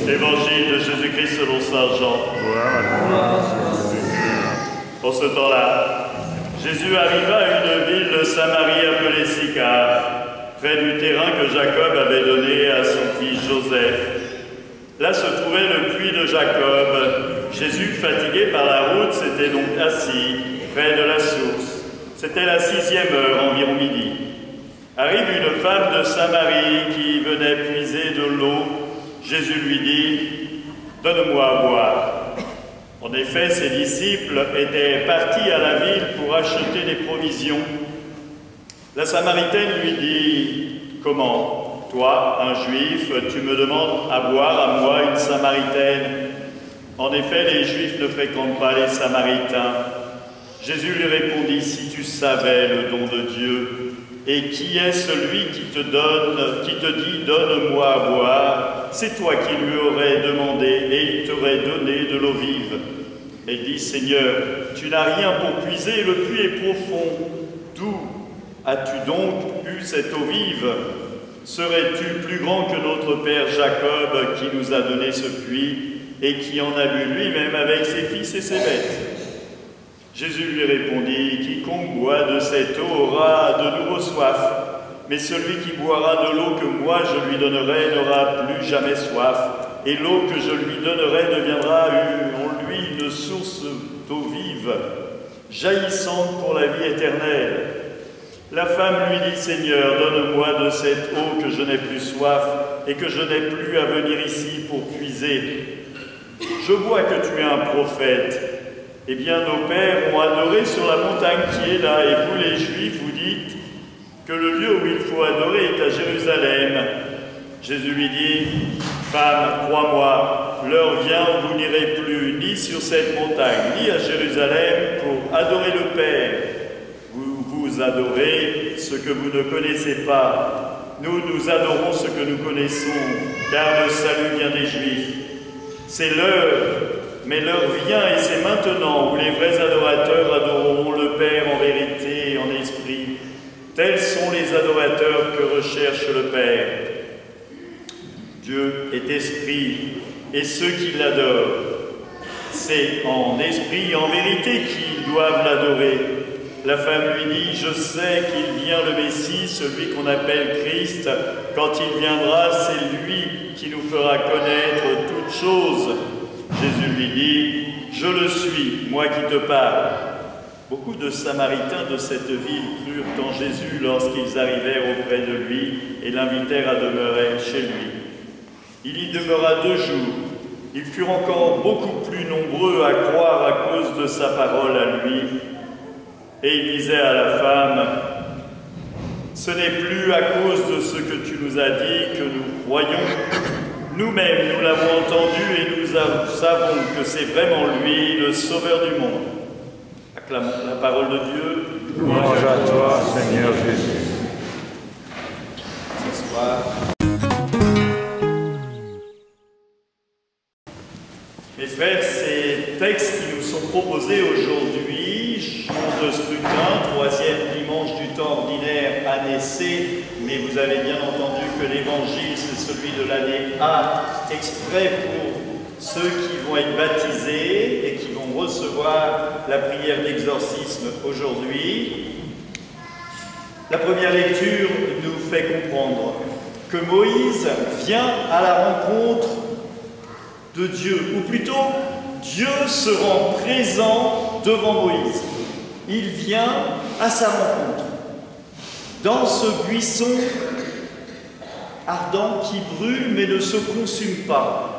Évangile de Jésus-Christ selon saint Jean. En ce temps-là, Jésus arriva à une ville de Samarie appelée Sychar, près du terrain que Jacob avait donné à son fils Joseph. Là se trouvait le puits de Jacob. Jésus, fatigué par la route, s'était donc assis près de la source. C'était la 6e heure, environ midi. Arrive une femme de Samarie qui venait puiser de l'eau. Jésus lui dit « Donne-moi à boire ». En effet, ses disciples étaient partis à la ville pour acheter des provisions. La Samaritaine lui dit « Comment, toi, un Juif, tu me demandes à boire à moi, une Samaritaine ?» En effet, les Juifs ne fréquentent pas les Samaritains. Jésus lui répondit « Si tu savais le don de Dieu, et qui est celui qui te dit « Donne-moi à boire », c'est toi qui lui aurais demandé et il t'aurait donné de l'eau vive. Elle dit « Seigneur, tu n'as rien pour puiser, le puits est profond. D'où as-tu donc eu cette eau vive? Serais-tu plus grand que notre père Jacob qui nous a donné ce puits et qui en a bu lui-même avec ses fils et ses bêtes ?» Jésus lui répondit « Quiconque boit de cette eau aura de nouveau soif, mais celui qui boira de l'eau que moi je lui donnerai n'aura plus jamais soif, et l'eau que je lui donnerai deviendra en lui une source d'eau vive, jaillissante pour la vie éternelle. » La femme lui dit « Seigneur, donne-moi de cette eau que je n'ai plus soif, et que je n'ai plus à venir ici pour puiser. Je vois que tu es un prophète. Eh bien, nos pères ont adoré sur la montagne qui est là, et vous, les Juifs, vous dites que le lieu où il faut adorer est à Jérusalem. » Jésus lui dit « Femme, crois-moi, l'heure vient où vous n'irez plus ni sur cette montagne, ni à Jérusalem pour adorer le Père. Vous adorez ce que vous ne connaissez pas. Nous adorons ce que nous connaissons, car le salut vient des Juifs. C'est l'heure. Mais l'heure vient, et c'est maintenant, où les vrais adorateurs adoreront le Père en vérité et en esprit. Tels sont les adorateurs que recherche le Père. Dieu est esprit, et ceux qui l'adorent, c'est en esprit et en vérité qu'ils doivent l'adorer. La femme lui dit « Je sais qu'il vient le Messie, celui qu'on appelle Christ. Quand il viendra, c'est lui qui nous fera connaître toutes choses. » Jésus lui dit « Je le suis, moi qui te parle. » Beaucoup de Samaritains de cette ville crurent en Jésus lorsqu'ils arrivèrent auprès de lui et l'invitèrent à demeurer chez lui. Il y demeura 2 jours. Ils furent encore beaucoup plus nombreux à croire à cause de sa parole à lui. Et il disait à la femme « Ce n'est plus à cause de ce que tu nous as dit que nous croyons. Nous-mêmes, nous l'avons entendu et nous savons que c'est vraiment lui, le Sauveur du monde. » Acclamons la parole de Dieu. Louange à toi, Seigneur Jésus. S'asseoir. Mes frères, ces textes qui nous sont proposés aujourd'hui, jour de scrutin, 3e dimanche du temps ordinaire, année C, mais vous avez bien entendu que l'évangile, c'est celui de l'année A, exprès pour ceux qui vont être baptisés et qui vont recevoir la prière d'exorcisme aujourd'hui. La première lecture nous fait comprendre que Moïse vient à la rencontre de Dieu, ou plutôt, Dieu se rend présent devant Moïse. Il vient à sa rencontre, dans ce buisson ardent qui brûle mais ne se consume pas.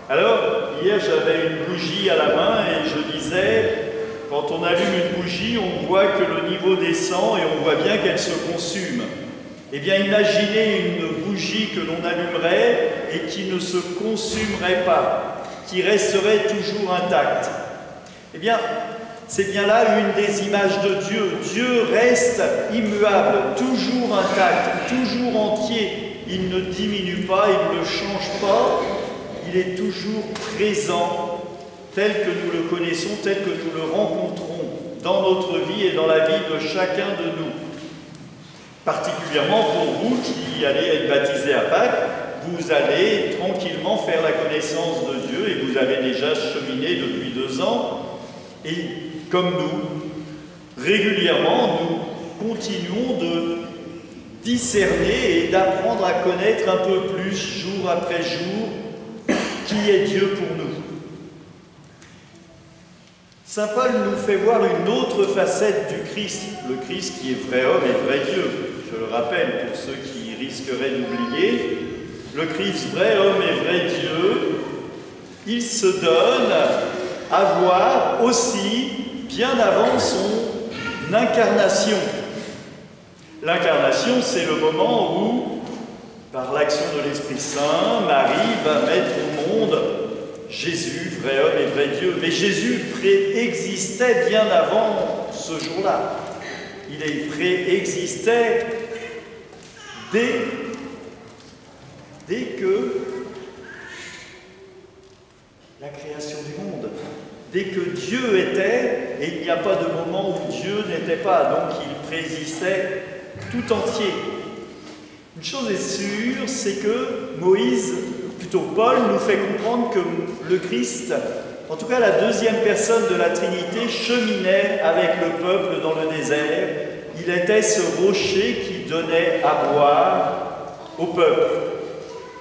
Alors, hier j'avais une bougie à la main et je disais, quand on allume une bougie, on voit que le niveau descend et on voit bien qu'elle se consume. Eh bien, imaginez une bougie que l'on allumerait et qui ne se consumerait pas, qui resterait toujours intacte. Eh bien, c'est bien là une des images de Dieu. Dieu reste immuable, toujours intact, toujours entier. Il ne diminue pas, il ne change pas. Il est toujours présent, tel que nous le connaissons, tel que nous le rencontrons dans notre vie et dans la vie de chacun de nous. Particulièrement pour vous qui allez être baptisés à Pâques, vous allez tranquillement faire la connaissance de Dieu et vous avez déjà cheminé depuis 2 ans. Et comme nous, régulièrement, nous continuons de discerner et d'apprendre à connaître un peu plus, jour après jour, qui est Dieu pour nous. Saint Paul nous fait voir une autre facette du Christ, le Christ qui est vrai homme et vrai Dieu. Je le rappelle pour ceux qui risqueraient d'oublier, le Christ vrai homme et vrai Dieu, il se donne à voir aussi bien avant son incarnation. L'incarnation, c'est le moment où, par l'action de l'Esprit Saint, Marie va mettre au monde Jésus, vrai homme et vrai Dieu. Mais Jésus préexistait bien avant ce jour-là. Il préexistait dès que la création du monde. Dès que Dieu était, et il n'y a pas de moment où Dieu n'était pas, donc il préexistait tout entier. Une chose est sûre, c'est que Paul nous fait comprendre que le Christ, en tout cas la deuxième personne de la Trinité, cheminait avec le peuple dans le désert. Il était ce rocher qui donnait à boire au peuple.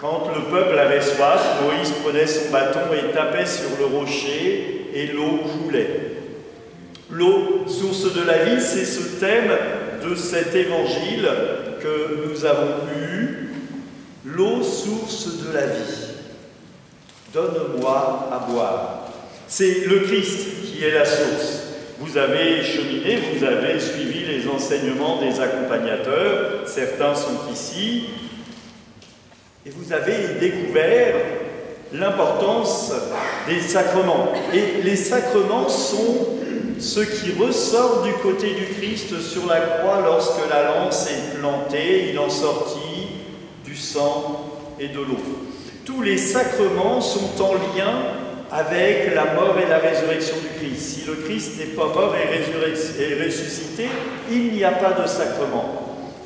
Quand le peuple avait soif, Moïse prenait son bâton et tapait sur le rocher et l'eau coulait. L'eau, source de la vie, c'est ce thème de cet évangile que nous avons lu. L'eau, source de la vie. Donne-moi à boire. C'est le Christ qui est la source. Vous avez cheminé, vous avez suivi les enseignements des accompagnateurs, certains sont ici, et vous avez découvert l'importance des sacrements. Et les sacrements sont ce qui ressort du côté du Christ sur la croix lorsque la lance est plantée, il en sortit du sang et de l'eau. Tous les sacrements sont en lien avec la mort et la résurrection du Christ. Si le Christ n'est pas mort et ressuscité, il n'y a pas de sacrement.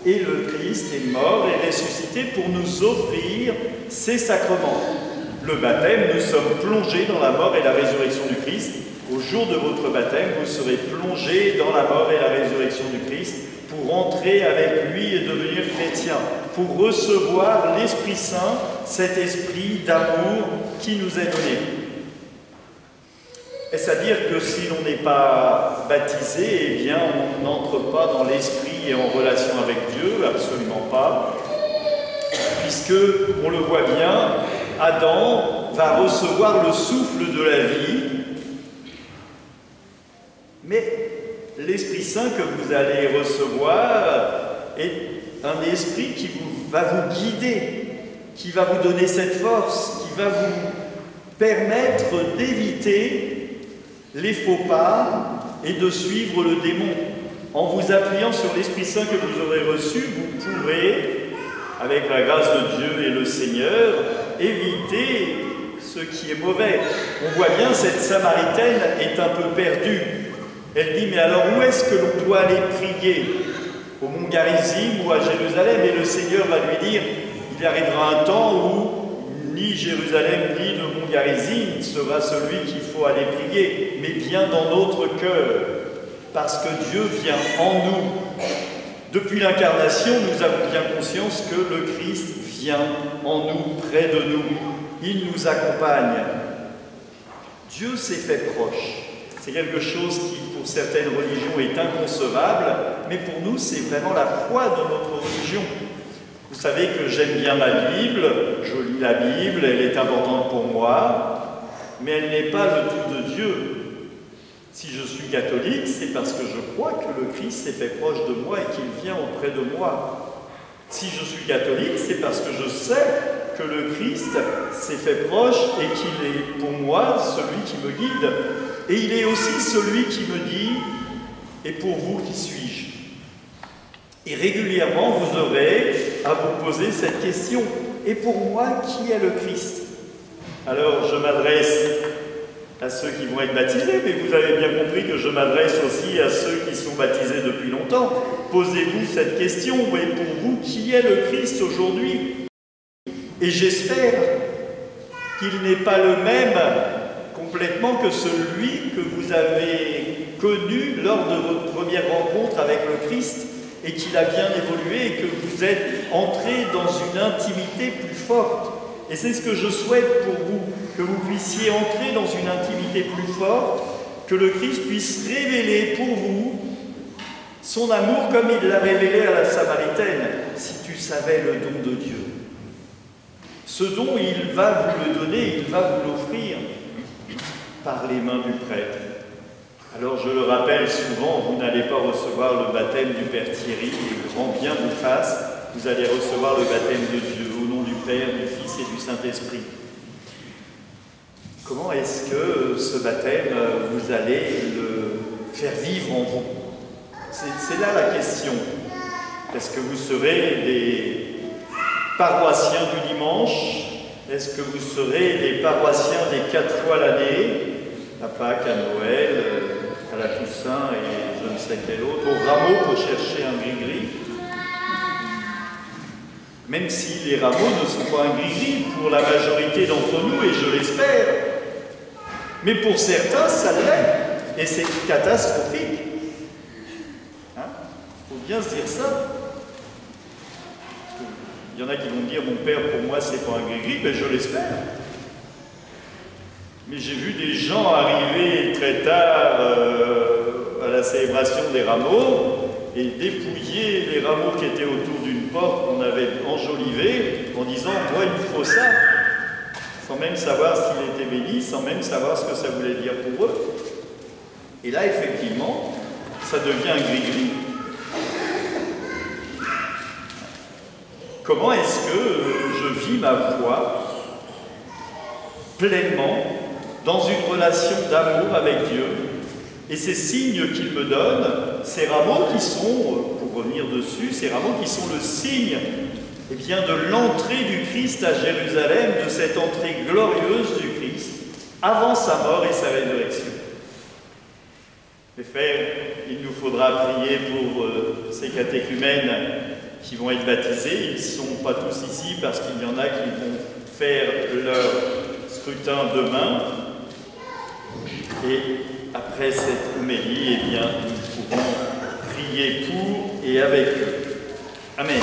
Et le Christ est mort et ressuscité pour nous offrir ces sacrements. Le baptême, nous sommes plongés dans la mort et la résurrection du Christ. Au jour de votre baptême, vous serez plongés dans la mort et la résurrection du Christ pour entrer avec lui et devenir chrétien, pour recevoir l'Esprit Saint, cet esprit d'amour qui nous est donné. Est-ce à dire que si l'on n'est pas baptisé, eh bien on n'entre pas dans l'esprit et en relation avec Dieu? Absolument pas. Puisque, on le voit bien, Adam va recevoir le souffle de la vie, mais l'Esprit Saint que vous allez recevoir est un esprit qui va vous guider, qui va vous donner cette force, qui va vous permettre d'éviter les faux pas et de suivre le démon. En vous appuyant sur l'Esprit Saint que vous aurez reçu, vous pourrez, avec la grâce de Dieu et le Seigneur, éviter ce qui est mauvais. On voit bien, cette Samaritaine est un peu perdue. Elle dit, mais alors où est-ce que l'on doit aller prier? Au mont Garizim ou à Jérusalem? Et le Seigneur va lui dire, il arrivera un temps où ni Jérusalem ni le mont Garizim sera celui qu'il faut aller prier, mais bien dans notre cœur, parce que Dieu vient en nous. Depuis l'incarnation, nous avons bien conscience que le Christ vient en nous, près de nous. Il nous accompagne. Dieu s'est fait proche. C'est quelque chose qui, pour certaines religions, est inconcevable, mais pour nous, c'est vraiment la foi de notre religion. Vous savez que j'aime bien ma Bible, je lis la Bible, elle est importante pour moi, mais elle n'est pas le tout de Dieu. Si je suis catholique, c'est parce que je crois que le Christ s'est fait proche de moi et qu'il vient auprès de moi. Si je suis catholique, c'est parce que je sais que le Christ s'est fait proche et qu'il est pour moi celui qui me guide. Et il est aussi celui qui me dit « Et pour vous, qui suis-je » Et régulièrement, vous aurez à vous poser cette question. Et pour moi, qui est le Christ? Alors, je m'adresse à ceux qui vont être baptisés, mais vous avez bien compris que je m'adresse aussi à ceux qui sont baptisés depuis longtemps. Posez-vous cette question. Et pour vous, qui est le Christ aujourd'hui? Et j'espère qu'il n'est pas le même complètement que celui que vous avez connu lors de votre première rencontre avec le Christ, et qu'il a bien évolué et que vous êtes entrés dans une intimité plus forte. Et c'est ce que je souhaite pour vous, que vous puissiez entrer dans une intimité plus forte, que le Christ puisse révéler pour vous son amour comme il l'a révélé à la Samaritaine. Si tu savais le don de Dieu, ce don il va vous le donner, il va vous l'offrir par les mains du prêtre. Alors je le rappelle souvent, vous n'allez pas recevoir le baptême du Père Thierry, et grand bien vous fasse, vous allez recevoir le baptême de Dieu, au nom du Père, du Fils et du Saint-Esprit. Comment est-ce que ce baptême, vous allez le faire vivre en vous? C'est là la question. Est-ce que vous serez des paroissiens du dimanche? Est-ce que vous serez des paroissiens des 4 fois l'année, à Pâques, à Noël, à la Toussaint et je ne sais quel autre, au rameau pour chercher un gris-gris? Même si les rameaux ne sont pas un gris-gris pour la majorité d'entre nous, et je l'espère, mais pour certains, ça l'est, et c'est catastrophique. Il faut bien se dire ça. Il y en a qui vont me dire, mon père, pour moi, c'est pas un gris-gris, mais je l'espère. Mais j'ai vu des gens arriver très tard à la célébration des rameaux et dépouiller les rameaux qui étaient autour d'une porte qu'on avait enjolivée en disant « moi, il me faut ça », sans même savoir s'il était béni, sans même savoir ce que ça voulait dire pour eux. Et là, effectivement, ça devient un gris-gris. Comment est-ce que je vis ma foi pleinement dans une relation d'amour avec Dieu? Et ces signes qu'il me donne, ces rameaux qui sont, pour revenir dessus, ces rameaux qui sont le signe eh bien, de l'entrée du Christ à Jérusalem, de cette entrée glorieuse du Christ, avant sa mort et sa résurrection. Mes frères, il nous faudra prier pour ces catéchumènes qui vont être baptisés. Ils ne sont pas tous ici parce qu'il y en a qui vont faire leur scrutin demain. Et après cette homélie, eh bien, nous pourrons prier pour et avec eux. Amen.